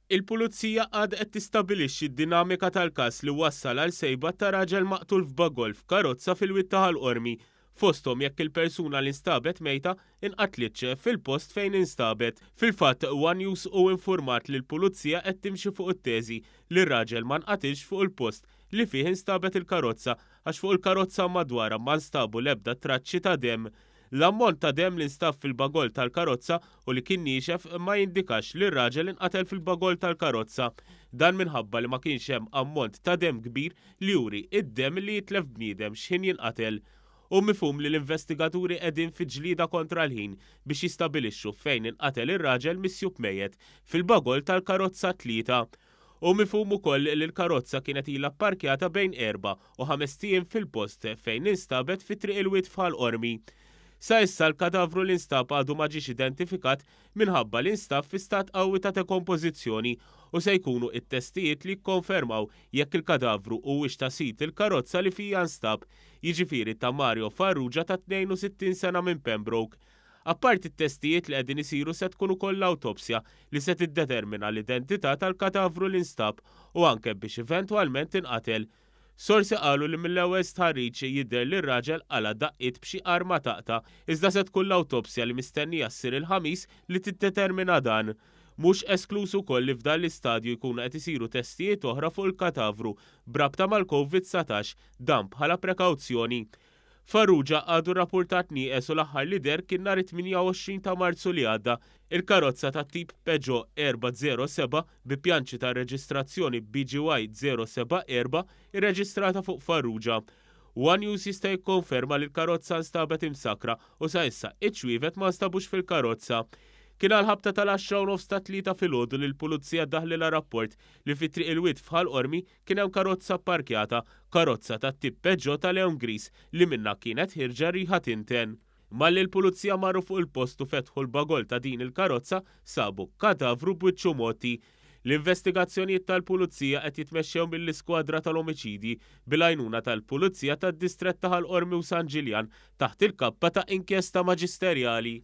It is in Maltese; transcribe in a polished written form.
Il-pulizija għadha qed tistabilixxi d-dinamika tal-każ li wassal għal sejba ta' raġel maqtul f'Bagol f'karozza fil-witta tal-qormi fosthom jekk il-persuna li nstabet mejta inqatlitx fil-post fejn instabet. Fil-fatt One News u infurmat li l-pulizija qed timxi fuq it-teżi li r-raġel ma nqatilx fuq il-post li fih instabet il-karozza għax fuq il-karozza madwarha ma nstabu l-ebda traċċi ta' demm. L-ammont ta' demm li nstab fil-bagol tal-karozza u li kien niexef ma jindikax li r-raġel inqatel fil-bagol tal-karozza. Dan minħabba li ma kienx hemm ammont ta' demm kbir li juri id-demm li jitlef bniedem x'ħin jinqatel. U mifhum li l-investigaturi qegħdin fi ġlieda kontra l-ħin biex jistabilixxu fejn inqatel ir-raġel misjub mejjed fil-bagol tal-karozza tlieta. U mifhum ukoll li l-karozza kienet ilha pparkjata bejn 4 u 5 tiem fil-post fejn instabet fi triq il-witf għall-qormi. Sa issa l-kadavru li nstab għadu ma ġiex identifikat minħabba li nstab fi stat qawwi ta' dekompożizzjoni u se jkunu it-testijiet li jikkonfermaw jekk il-kadavru huwiex ta' sit il-karozza li fija nstab, jiġifieri ta' Mario Farrugia ta' 62 sena minn Pembroke. Apparti t-testijiet li qegħdin isiru se tkun ukoll l-awtopsja li se tiddetermina l-identità tal-kadavru li nstab u anke biex eventwalment inqatel. Sorsi qalu li mill-ewwel stħarriġ jidher li r-raġel qala daqqiet b'xi arma taqta, iżda se tkun l-awtopsja li mistennija ssir il-ħamis li tiddetermina dan. Mhux esklus ukoll li f'dan l-istadju jkunu qed isiru testijiet oħra fuq il-kadavru brabta mal-COVID-19 dan bħala prekawzjoni. Farrugia għadu rrappurtat nieqes u l-aħħar li der kien nhar 28 ta' Marzu li għadda. Il-karozza ta' tip Peugeot 407 bi pjanċi ta' reġistrazzjoni BGY 074 irreġistrata fuq Farrugia. One News jista' jikkonferma li l-karozza nstabet imsakra u sa issa iċ-ċwievet ma nstabux fil-karozza. Kien għal-ħabta tal-10 ta' 3 filgħodu li l-pulizija daħlilha rapport li fi triq il-witf bħall-qormi kien hemm karozza pparkjata, karozza ta' tip Peugeot ta' Leon Gris li minnha kienet ħirġa riħa tinten. Malli l-pulizija marru fuq il-post u fetħu l-bagol ta' din il-karozza sabu kadavru b'wiċċu moti. L-investigazzjonijiet tal-pulizija qed jitmexxew mill-iskwadra tal-omiċidi bil-għajnuna tal-pulizija tad-distrett ta' ħall-qormi u San Ġiljan taħt il-kappa ta' inkjesta maġisterjali.